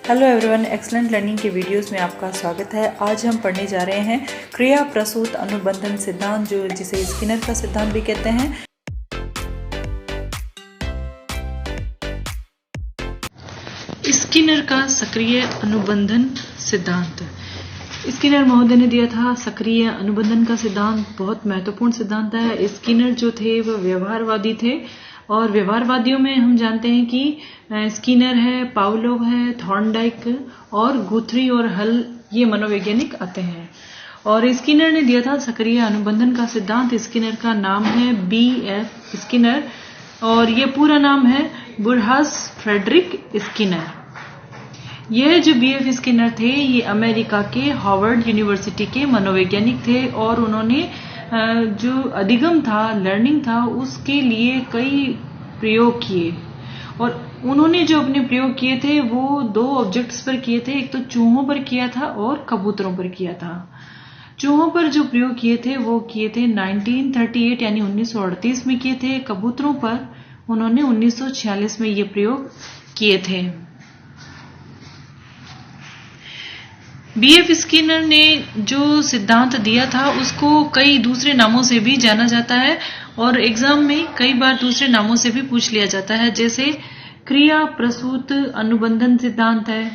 Hello everyone, excellent learning के videos में आपका स्वागत है। आज हम पढ़ने जा रहे हैं क्रिया प्रसूत अनुबंधन सिद्धांत, जिसे स्किनर का सिद्धांत भी कहते हैं। स्किनर का सक्रिय अनुबंधन सिद्धांत। स्किनर महोदय ने दिया था सक्रिय अनुबंधन का सिद्धांत। बहुत महत्वपूर्ण सिद्धांत है। स्किनर जो थे वह व्यवहारवादी थे, और व्यवहारवादियों में हम जानते हैं कि स्किनर है, पावलोव है, थॉर्नडाइक और गुथरी और हल, ये मनोवैज्ञानिक आते हैं। और स्किनर ने दिया था सक्रिय अनुबंधन का सिद्धांत। स्किनर का नाम है B.F. स्किनर, और ये पूरा नाम है बुरहास फ्रेडरिक स्किनर। यह जो B.F. स्किनर थे, ये अमेरिका के हार्वर्ड यूनिवर्सिटी के मनोवैज्ञानिक थे, और उन्होंने जो अधिगम था, लर्निंग था, उसके लिए कई प्रयोग किए। और उन्होंने जो अपने प्रयोग किए थे वो दो ऑब्जेक्ट्स पर किए थे। एक तो चूहों पर किया था और कबूतरों पर किया था। चूहों पर जो प्रयोग किए थे वो किए थे 1938 यानी 1938 में किए थे। कबूतरों पर उन्होंने 1946 में ये प्रयोग किए थे। B.F. स्किनर ने जो सिद्धांत दिया था उसको कई दूसरे नामों से भी जाना जाता है, और एग्जाम में कई बार दूसरे नामों से भी पूछ लिया जाता है। जैसे क्रिया प्रसूत अनुबंधन सिद्धांत है,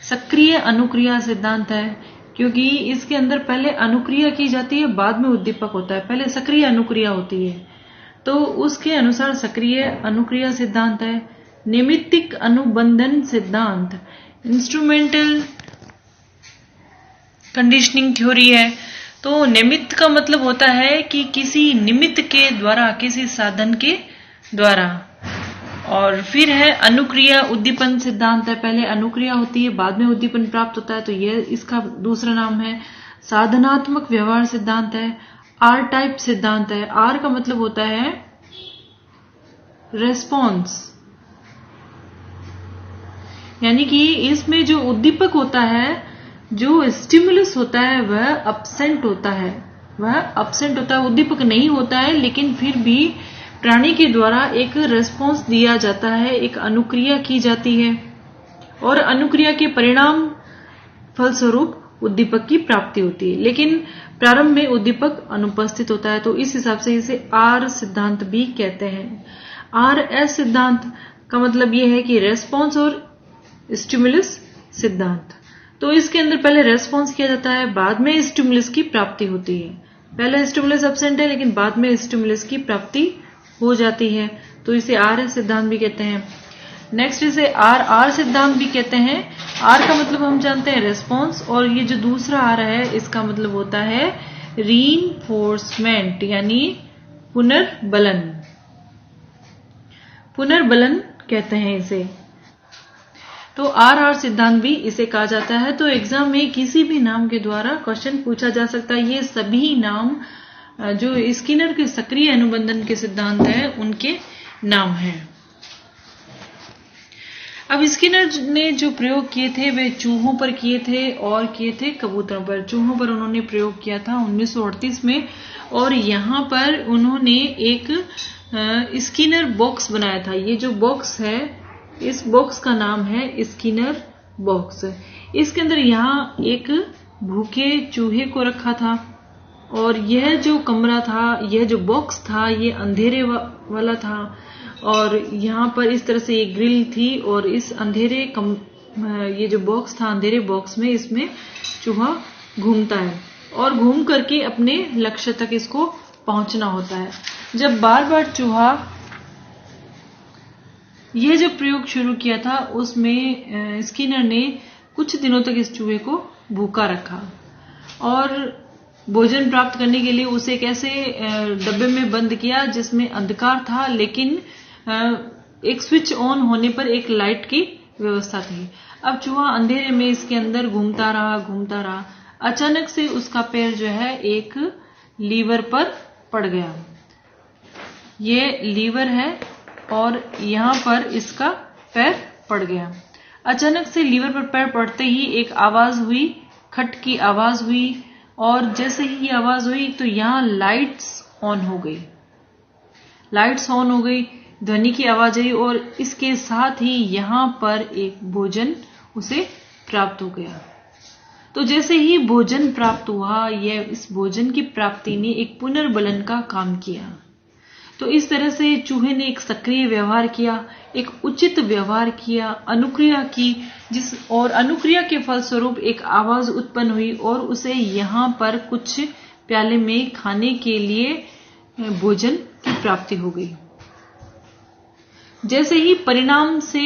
सक्रिय अनुक्रिया सिद्धांत है, क्योंकि इसके अंदर पहले अनुक्रिया की जाती है, बाद में उद्दीपक होता है। पहले सक्रिय अनुक्रिया होती है, तो उसके अनुसार सक्रिय अनुक्रिया सिद्धांत है। निमित्तिक अनुबंधन सिद्धांत, इंस्ट्रूमेंटल कंडीशनिंग थ्योरी है। तो निमित्त का मतलब होता है कि किसी निमित्त के द्वारा, किसी साधन के द्वारा। और फिर है अनुक्रिया उद्दीपन सिद्धांत है। पहले अनुक्रिया होती है, बाद में उद्दीपन प्राप्त होता है, तो यह इसका दूसरा नाम है। साधनात्मक व्यवहार सिद्धांत है। आर टाइप सिद्धांत है। आर का मतलब होता है रेस्पॉन्स, यानी कि इसमें जो उद्दीपक होता है, जो स्टिमुलस होता है, वह अब्सेंट होता है। उद्दीपक नहीं होता है, लेकिन फिर भी प्राणी के द्वारा एक रेस्पॉन्स दिया जाता है, एक अनुक्रिया की जाती है, और अनुक्रिया के परिणाम फलस्वरूप उद्दीपक की प्राप्ति होती है। लेकिन प्रारंभ में उद्दीपक अनुपस्थित होता है, तो इस हिसाब से इसे आर सिद्धांत भी कहते हैं। RS सिद्धांत का मतलब यह है कि रेस्पॉन्स और स्टिमुलस सिद्धांत। तो इसके अंदर पहले रेस्पॉन्स किया जाता है, बाद में स्टिमुलस की प्राप्ति होती है। पहले स्टिमुलस एब्सेंट है, लेकिन बाद में स्टिमुलस की प्राप्ति हो जाती है, तो इसे RS सिद्धांत भी कहते हैं। नेक्स्ट इसे RR सिद्धांत भी कहते हैं। R का मतलब हम जानते हैं रेस्पॉन्स, और ये जो दूसरा आ रहा है इसका मतलब होता है रीइंफोर्समेंट, यानी पुनर्बलन कहते हैं इसे। तो RR सिद्धांत भी इसे कहा जाता है। तो एग्जाम में किसी भी नाम के द्वारा क्वेश्चन पूछा जा सकता है। ये सभी नाम जो स्किनर के सक्रिय अनुबंधन के सिद्धांत है उनके नाम हैं। अब स्किनर ने जो प्रयोग किए थे वे चूहों पर किए थे और किए थे कबूतरों पर। चूहों पर उन्होंने प्रयोग किया था 1938 में, और यहाँ पर उन्होंने एक स्किनर बॉक्स बनाया था। ये जो बॉक्स है, इस बॉक्स का नाम है स्किनर बॉक्स। इसके अंदर यहाँ एक भूखे चूहे को रखा था, और यह जो कमरा था, यह जो बॉक्स था, ये अंधेरे वाला था, और यहाँ पर इस तरह से एक ग्रिल थी, और इस ये जो बॉक्स था, अंधेरे बॉक्स में इसमें चूहा घूमता है, और घूम करके अपने लक्ष्य तक इसको पहुंचना होता है। जब बार बार चूहा, यह जो प्रयोग शुरू किया था उसमें स्किनर ने कुछ दिनों तक इस चूहे को भूखा रखा, और भोजन प्राप्त करने के लिए उसे एक ऐसे डब्बे में बंद किया जिसमें अंधकार था, लेकिन एक स्विच ऑन होने पर एक लाइट की व्यवस्था थी। अब चूहा अंधेरे में इसके अंदर घूमता रहा। अचानक से उसका पैर जो है एक लीवर पर पड़ गया। ये लीवर है, और यहाँ पर इसका पैर पड़ गया। अचानक से लीवर पर पैर पड़ते ही एक आवाज हुई, खट की आवाज हुई, और जैसे ही ये आवाज हुई तो यहाँ लाइट्स ऑन हो गई, ध्वनि की आवाज आई, और इसके साथ ही यहाँ पर एक भोजन उसे प्राप्त हो गया। तो जैसे ही भोजन प्राप्त हुआ, यह इस भोजन की प्राप्ति ने एक पुनर्बलन का काम किया। तो इस तरह से चूहे ने एक सक्रिय व्यवहार किया, एक उचित व्यवहार किया, अनुक्रिया की, और अनुक्रिया के फलस्वरूप एक आवाज उत्पन्न हुई और उसे यहाँ पर कुछ प्याले में खाने के लिए भोजन की प्राप्ति हो गई। जैसे ही परिणाम से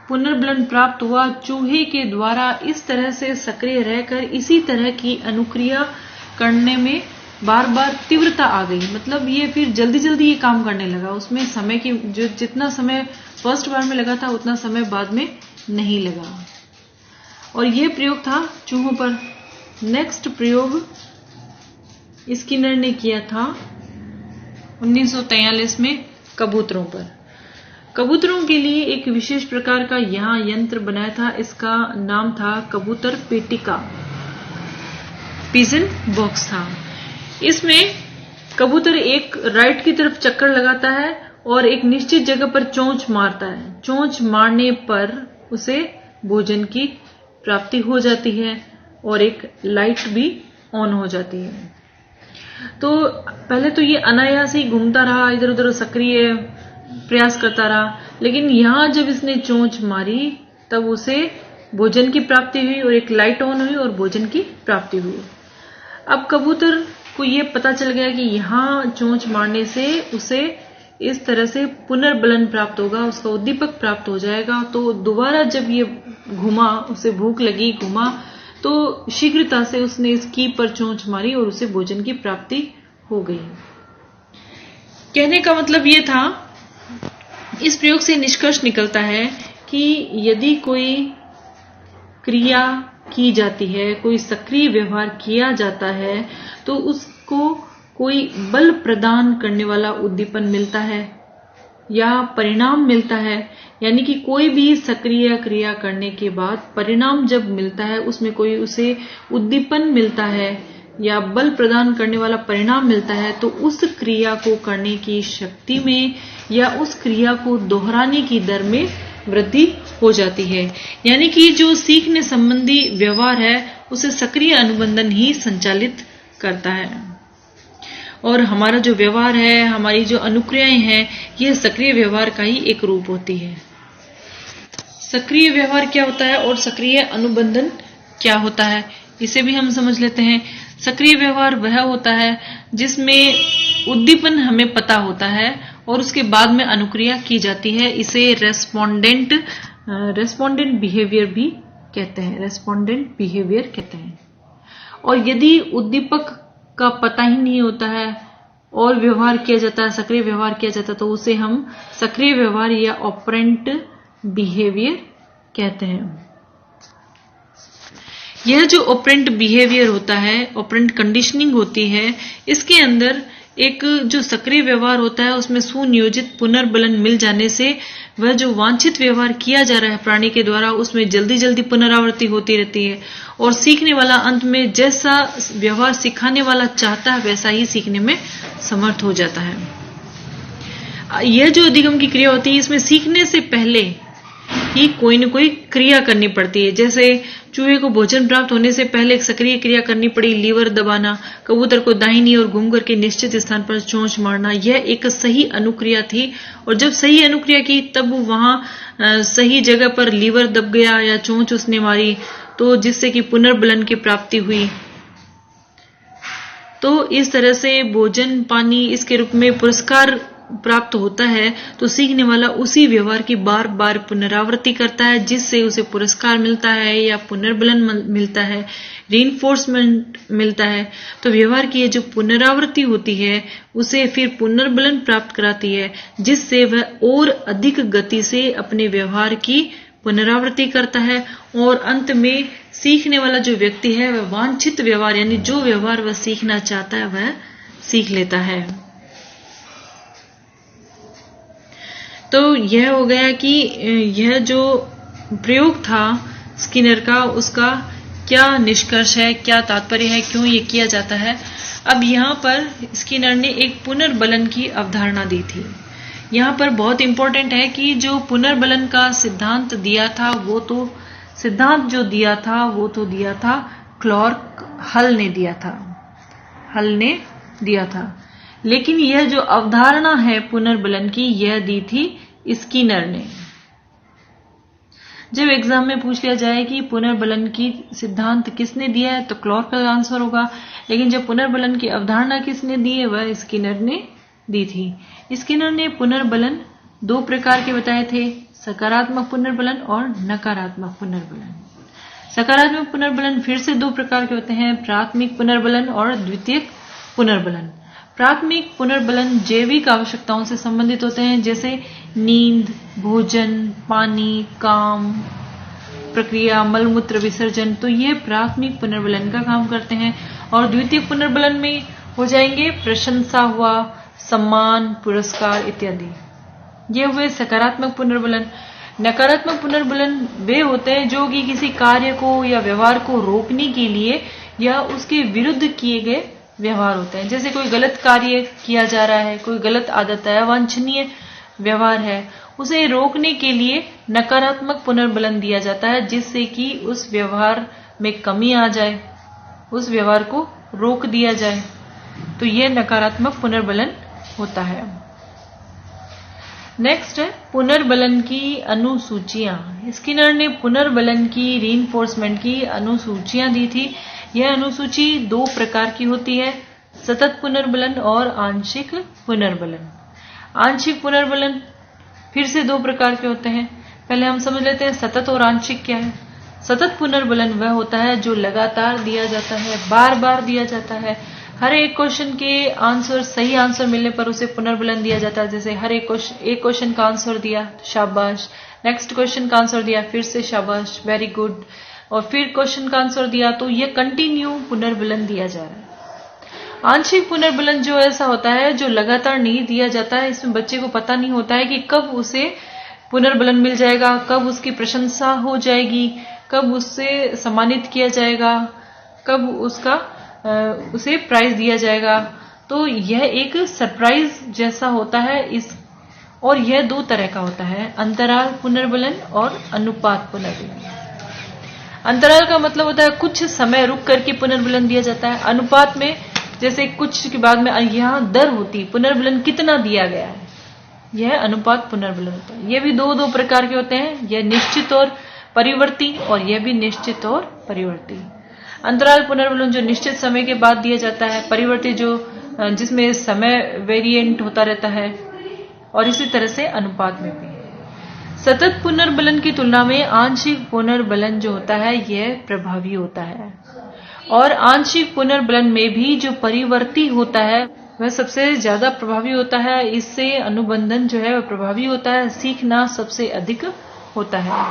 पुनर्बलन प्राप्त हुआ, चूहे के द्वारा इस तरह से सक्रिय रहकर इसी तरह की अनुक्रिया करने में बार बार तीव्रता आ गई। मतलब ये फिर जल्दी जल्दी ये काम करने लगा, उसमें समय की जितना समय फर्स्ट बार में लगा था उतना समय बाद में नहीं लगा। और ये प्रयोग था चूहों पर। नेक्स्ट प्रयोग स्किनर ने किया था 1943 में कबूतरों पर। कबूतरों के लिए एक विशेष प्रकार का यहाँ यंत्र बनाया था, इसका नाम था कबूतर पेटिका, पिजन बॉक्स था। इसमें कबूतर एक राइट की तरफ चक्कर लगाता है और एक निश्चित जगह पर चोंच मारता है। चोंच मारने पर उसे भोजन की प्राप्ति हो जाती है और एक लाइट भी ऑन हो जाती है। तो पहले तो ये अनायास ही घूमता रहा, इधर उधर सक्रिय प्रयास करता रहा, लेकिन यहां जब इसने चोंच मारी तब उसे भोजन की प्राप्ति हुई और एक लाइट ऑन हुई और भोजन की प्राप्ति हुई। अब कबूतर को ये पता चल गया कि यहां चोंच मारने से उसे इस तरह से पुनर्बलन प्राप्त होगा, उसका उद्दीपक प्राप्त हो जाएगा। तो दोबारा जब ये घुमा, उसे भूख लगी, घुमा, तो शीघ्रता से उसने इस की पर चोंच मारी और उसे भोजन की प्राप्ति हो गई। कहने का मतलब ये था, इस प्रयोग से निष्कर्ष निकलता है कि यदि कोई क्रिया की जाती है, कोई सक्रिय व्यवहार किया जाता है, तो उसको कोई बल प्रदान करने वाला उद्दीपन मिलता है या परिणाम मिलता है। यानी कि कोई भी सक्रिय क्रिया करने के बाद परिणाम जब मिलता है, उसमें कोई उसे उद्दीपन मिलता है या बल प्रदान करने वाला परिणाम मिलता है, तो उस क्रिया को करने की शक्ति में या उस क्रिया को दोहराने की दर में वृद्धि हो जाती है। यानी कि जो सीखने संबंधी व्यवहार है उसे सक्रिय अनुबंधन ही संचालित करता है। और हमारा जो व्यवहार है, हमारी जो अनुक्रियाएं हैं, यह सक्रिय व्यवहार का ही एक रूप होती है। सक्रिय व्यवहार क्या होता है और सक्रिय अनुबंधन क्या होता है, इसे भी हम समझ लेते हैं। सक्रिय व्यवहार वह होता है जिसमें उद्दीपन हमें पता होता है और उसके बाद में अनुक्रिया की जाती है। इसे रेस्पोंडेंट बिहेवियर भी कहते हैं, रेस्पोंडेंट बिहेवियर कहते हैं। और यदि उद्दीपक का पता ही नहीं होता है और व्यवहार किया जाता है, सक्रिय व्यवहार किया जाता है, तो उसे हम सक्रिय व्यवहार या ऑपरेंट बिहेवियर कहते हैं। यह जो ऑपरेंट बिहेवियर होता है, ऑपरेंट कंडीशनिंग होती है, इसके अंदर एक जो सक्रिय व्यवहार होता है उसमें सुनियोजित पुनर्बलन मिल जाने से वह जो वांछित व्यवहार किया जा रहा है प्राणी के द्वारा, उसमें जल्दी जल्दी पुनरावृत्ति होती रहती है और सीखने वाला अंत में जैसा व्यवहार सिखाने वाला चाहता है वैसा ही सीखने में समर्थ हो जाता है। यह जो अधिगम की क्रिया होती है, इसमें सीखने से पहले ही कोई न कोई क्रिया करनी पड़ती है। जैसे चूहे को भोजन प्राप्त होने से पहले एक सक्रिय क्रिया करनी पड़ी, लीवर दबाना, कबूतर को दाहिनी ओर घूम करके निश्चित स्थान पर चोंच मारना। यह एक सही अनुक्रिया थी और जब सही अनुक्रिया की तब वहां सही जगह पर लीवर दब गया या चोंच उसने मारी, तो जिससे कि पुनर्बलन की प्राप्ति हुई। तो इस तरह से भोजन पानी इसके रूप में पुरस्कार प्राप्त होता है, तो सीखने वाला उसी व्यवहार की बार बार पुनरावृत्ति करता है जिससे उसे पुरस्कार मिलता है या पुनर्बलन मिलता है, रीइंफोर्समेंट मिलता है। तो व्यवहार की ये जो पुनरावृत्ति होती है उसे फिर पुनर्बलन प्राप्त कराती है जिससे वह और अधिक गति से अपने व्यवहार की पुनरावृत्ति करता है और अंत में सीखने वाला जो व्यक्ति है वह वांछित व्यवहार यानी जो व्यवहार वह सीखना चाहता है वह सीख लेता है। तो यह हो गया कि यह जो प्रयोग था स्किनर का, उसका क्या निष्कर्ष है, क्या तात्पर्य है, क्यों ये किया जाता है। अब यहाँ पर स्किनर ने एक पुनर्बलन की अवधारणा दी थी। यहाँ पर बहुत इंपॉर्टेंट है कि जो पुनर्बलन का सिद्धांत दिया था वो तो सिद्धांत जो दिया था वो तो दिया था क्लार्क हल ने दिया था, लेकिन यह जो अवधारणा है पुनर्बलन की, यह दी थी स्किनर ने। जब एग्जाम में पूछ लिया जाए कि पुनर्बलन की सिद्धांत किसने दिया है तो क्लार्क का आंसर होगा, लेकिन जब पुनर्बलन की अवधारणा किसने दी है वह स्किनर ने दी थी। स्किनर ने पुनर्बलन 2 प्रकार के बताए थे, सकारात्मक पुनर्बलन और नकारात्मक पुनर्बलन। सकारात्मक पुनर्बलन फिर से 2 प्रकार के होते हैं, प्राथमिक पुनर्बलन और द्वितीयक पुनर्बलन। प्राथमिक पुनर्बलन जैविक आवश्यकताओं से संबंधित होते हैं, जैसे नींद, भोजन, पानी, काम प्रक्रिया, मलमूत्र विसर्जन, तो ये प्राथमिक पुनर्बलन का काम करते हैं। और द्वितीयक पुनर्बलन में हो जाएंगे प्रशंसा हुआ, सम्मान, पुरस्कार इत्यादि। ये हुए सकारात्मक पुनर्बलन। नकारात्मक पुनर्बलन वे होते हैं जो कि किसी कार्य को या व्यवहार को रोकने के लिए या उसके विरुद्ध किए गए व्यवहार होते हैं। जैसे कोई गलत कार्य किया जा रहा है, कोई गलत आदत है, अवांछनीय व्यवहार है, उसे रोकने के लिए नकारात्मक पुनर्बलन दिया जाता है, जिससे कि उस व्यवहार में कमी आ जाए, उस व्यवहार को रोक दिया जाए। तो यह नकारात्मक पुनर्बलन होता है। नेक्स्ट है पुनर्बलन की अनुसूचियां। स्किनर ने पुनर्बलन की रीइंफोर्समेंट की अनुसूचियां दी थी। यह अनुसूची 2 प्रकार की होती है, सतत पुनर्बलन और आंशिक पुनर्बलन। आंशिक पुनर्बलन फिर से 2 प्रकार के होते हैं। पहले हम समझ लेते हैं सतत और आंशिक क्या है। सतत पुनर्बलन वह होता है जो लगातार दिया जाता है, बार बार दिया जाता है। हर एक क्वेश्चन के आंसर, सही आंसर मिलने पर उसे पुनर्बलन दिया जाता है। जैसे हर एक क्वेश्चन का आंसर दिया, शाबाश, नेक्स्ट क्वेश्चन का आंसर दिया, फिर से शाबाश, वेरी गुड, और फिर क्वेश्चन का आंसर दिया, तो ये कंटिन्यू पुनर्बलन दिया जा रहा है। आंशिक पुनर्बलन जो ऐसा होता है जो लगातार नहीं दिया जाता है, इसमें बच्चे को पता नहीं होता है कि कब उसे पुनर्बलन मिल जाएगा, कब उसकी प्रशंसा हो जाएगी, कब उससे सम्मानित किया जाएगा, कब उसे प्राइज दिया जाएगा। तो यह एक सरप्राइज जैसा होता है। और यह 2 तरह का होता है, अंतराल पुनर्बलन और अनुपात पुनर्बलन। अंतराल का मतलब होता है कुछ समय रुक करके पुनर्बलन दिया जाता है। अनुपात में जैसे कुछ के बाद में यहाँ दर होती, पुनर्बलन कितना दिया गया है, यह अनुपात पुनर्बलन होता है। यह भी 2 प्रकार के होते हैं, यह निश्चित और परिवर्ती, और यह भी निश्चित और परिवर्ती। अंतराल पुनर्बलन जो निश्चित समय के बाद दिया जाता है, परिवर्ती जो जिसमें समय वेरिएंट होता रहता है, और इसी तरह से अनुपात में भी। सतत पुनर्बलन की तुलना में आंशिक पुनर्बलन जो होता है यह प्रभावी होता है। और आंशिक पुनर्बलन में भी जो परिवर्ती होता है वह सबसे ज्यादा प्रभावी होता है। इससे अनुबंधन जो है वह प्रभावी होता है, सीखना सबसे अधिक होता है।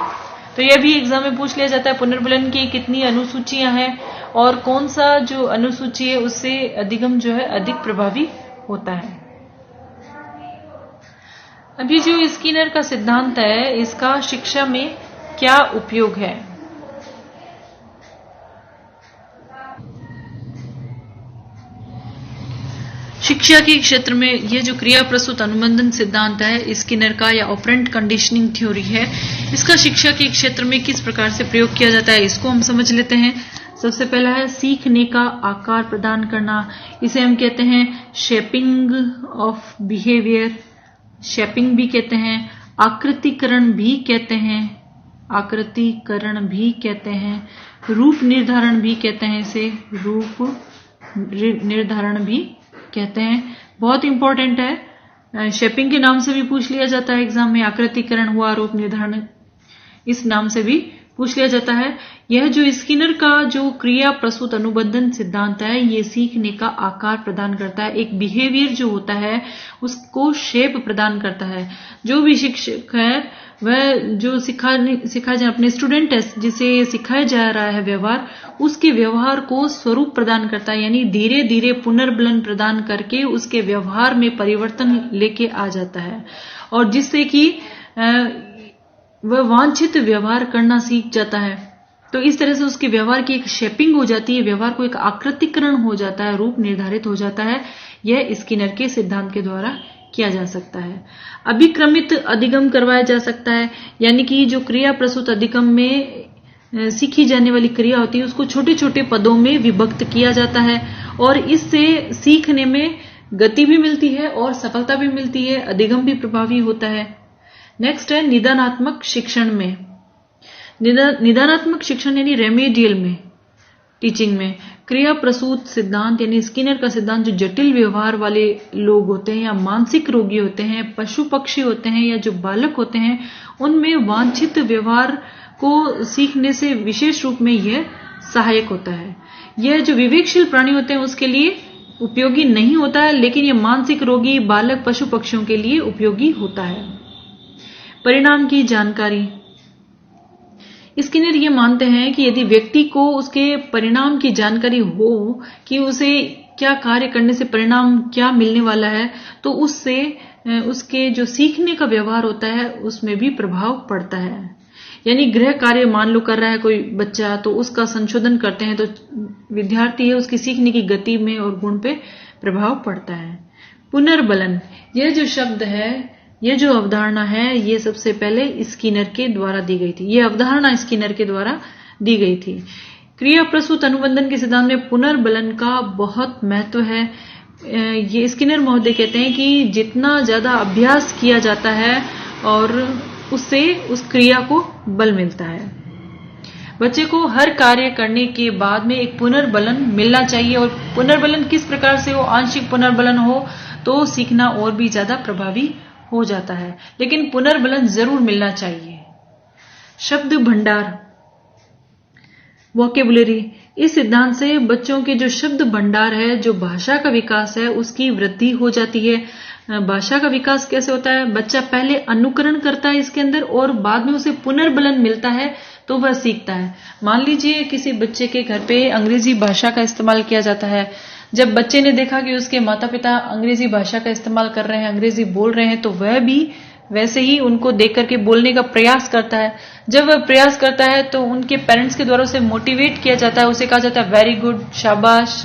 तो यह भी एग्जाम में पूछ लिया जाता है, पुनर्बलन की कितनी अनुसूचियां हैं और कौन सा जो अनुसूची है उससे अधिगम जो है अधिक प्रभावी होता है। अभी जो स्किनर का सिद्धांत है इसका शिक्षा में क्या उपयोग है? शिक्षा के क्षेत्र में यह जो क्रिया प्रस्तुत अनुबंधन सिद्धांत है स्किनर का, या ऑपरेंट कंडीशनिंग थ्योरी है, इसका शिक्षा के क्षेत्र में किस प्रकार से प्रयोग किया जाता है इसको हम समझ लेते हैं। सबसे पहला है सीखने का आकार प्रदान करना। इसे हम कहते हैं शेपिंग ऑफ बिहेवियर, शेपिंग भी कहते हैं, आकृतिकरण भी कहते हैं, आकृतिकरण भी कहते हैं, रूप निर्धारण भी कहते हैं, इसे रूप निर्धारण भी कहते हैं। बहुत इंपॉर्टेंट है, शेपिंग के नाम से भी पूछ लिया जाता है एग्जाम में, आकृतिकरण हुआ, रूप निर्धारण इस नाम से भी पूछ लिया जाता है। यह जो स्किनर का जो क्रिया प्रस्तुत अनुबंधन सिद्धांत है ये सीखने का आकार प्रदान करता है, एक बिहेवियर जो होता है उसको शेप प्रदान करता है। जो भी शिक्षक है वह जो सिखाया जा अपने स्टूडेंट है जिसे सिखाया जा रहा है व्यवहार, उसके व्यवहार को स्वरूप प्रदान करता है, यानी धीरे धीरे पुनर्बलन प्रदान करके उसके व्यवहार में परिवर्तन लेके आ जाता है, और जिससे कि वह वांछित व्यवहार करना सीख जाता है। तो इस तरह से उसके व्यवहार की एक शेपिंग हो जाती है, व्यवहार को एक आकृतिकरण हो जाता है, रूप निर्धारित हो जाता है। यह स्किनर के सिद्धांत के द्वारा किया जा सकता है। अभिक्रमित अधिगम करवाया जा सकता है, यानी कि जो क्रिया प्रस्तुत अधिगम में सीखी जाने वाली क्रिया होती है उसको छोटे छोटे पदों में विभक्त किया जाता है और इससे सीखने में गति भी मिलती है और सफलता भी मिलती है, अधिगम भी प्रभावी होता है। नेक्स्ट है निदानात्मक शिक्षण में। निदानात्मक शिक्षण यानी रेमेडियल में टीचिंग में क्रिया प्रसूत सिद्धांत यानी स्किनर का सिद्धांत जो जटिल व्यवहार वाले लोग होते हैं या मानसिक रोगी होते हैं, पशु पक्षी होते हैं या जो बालक होते हैं, उनमें वांछित व्यवहार को सीखने से विशेष रूप में यह सहायक होता है। यह जो विवेकशील प्राणी होते हैं उसके लिए उपयोगी नहीं होता है, लेकिन यह मानसिक रोगी, बालक, पशु पक्षियों के लिए उपयोगी होता है। परिणाम की जानकारी। स्किनर ये मानते हैं कि यदि व्यक्ति को उसके परिणाम की जानकारी हो कि उसे क्या कार्य करने से परिणाम क्या मिलने वाला है, तो उससे उसके जो सीखने का व्यवहार होता है उसमें भी प्रभाव पड़ता है। यानी गृह कार्य मान लो कर रहा है कोई बच्चा, तो उसका संशोधन करते हैं तो विद्यार्थी है उसकी सीखने की गति में और गुण पे प्रभाव पड़ता है। पुनर्बलन, यह जो शब्द है, यह जो अवधारणा है, ये सबसे पहले स्किनर के द्वारा दी गई थी। यह अवधारणा स्किनर के द्वारा दी गई थी। क्रिया प्रसूत अनुबंधन के सिद्धांत में पुनर्बलन का बहुत महत्व है। ये स्किनर महोदय कहते हैं कि जितना ज्यादा अभ्यास किया जाता है और उससे उस क्रिया को बल मिलता है। बच्चे को हर कार्य करने के बाद में एक पुनर्बलन मिलना चाहिए और पुनर्बलन किस प्रकार से हो, आंशिक पुनर्बलन हो तो सीखना और भी ज्यादा प्रभावी हो जाता है, लेकिन पुनर्बलन जरूर मिलना चाहिए। शब्द भंडार, वोकेबुलरी, इस सिद्धांत से बच्चों के जो शब्द भंडार है, जो भाषा का विकास है, उसकी वृद्धि हो जाती है। भाषा का विकास कैसे होता है? बच्चा पहले अनुकरण करता है इसके अंदर और बाद में उसे पुनर्बलन मिलता है तो वह सीखता है। मान लीजिए किसी बच्चे के घर पे अंग्रेजी भाषा का इस्तेमाल किया जाता है। जब बच्चे ने देखा कि उसके माता पिता अंग्रेजी भाषा का इस्तेमाल कर रहे हैं, अंग्रेजी बोल रहे हैं, तो वह भी वैसे ही उनको देख करके बोलने का प्रयास करता है। जब वह प्रयास करता है तो उनके पेरेंट्स के द्वारा उसे मोटिवेट किया जाता है, उसे कहा जाता है वेरी गुड, शाबाश,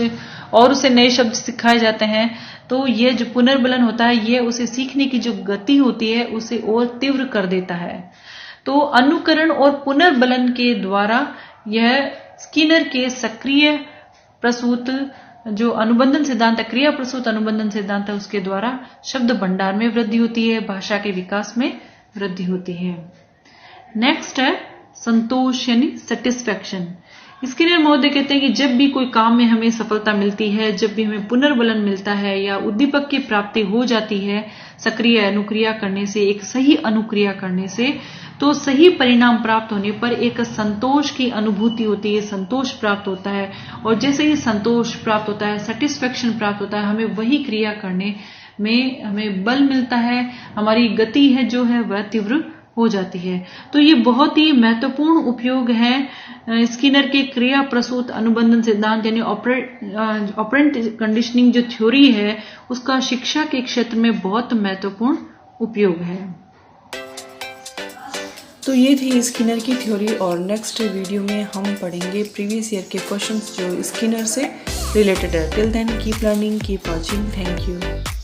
और उसे नए शब्द सिखाए जाते हैं। तो ये जो पुनर्बलन होता है ये उसे सीखने की जो गति होती है उसे और तीव्र कर देता है। तो अनुकरण और पुनर्बलन के द्वारा यह स्किनर के सक्रिय प्रसूत जो अनुबंधन सिद्धांत है, क्रिया प्रसूत अनुबंधन सिद्धांत है, उसके द्वारा शब्द भंडार में वृद्धि होती है, भाषा के विकास में वृद्धि होती है। नेक्स्ट है संतोष यानी सेटिस्फैक्शन। स्किनर महोदय कहते हैं कि जब भी कोई काम में हमें सफलता मिलती है, जब भी हमें पुनर्बलन मिलता है या उद्दीपक की प्राप्ति हो जाती है सक्रिय अनुक्रिया करने से, एक सही अनुक्रिया करने से, तो सही परिणाम प्राप्त होने पर एक संतोष की अनुभूति होती है, संतोष प्राप्त होता है। और जैसे ही संतोष प्राप्त होता है, सेटिस्फैक्शन प्राप्त होता है, हमें वही क्रिया करने में हमें बल मिलता है, हमारी गति है जो है वह तीव्र हो जाती है। तो ये बहुत ही महत्वपूर्ण उपयोग है स्किनर के क्रिया प्रसूत अनुबंधन सिद्धांत यानी ऑपरेंट कंडीशनिंग जो थ्योरी है उसका शिक्षा के क्षेत्र में बहुत महत्वपूर्ण उपयोग है। तो ये थी स्किनर की थ्योरी और नेक्स्ट वीडियो में हम पढ़ेंगे प्रीवियस ईयर के क्वेश्चंस जो स्किनर से रिलेटेड है। Till then keep learning, keep watching, thank you.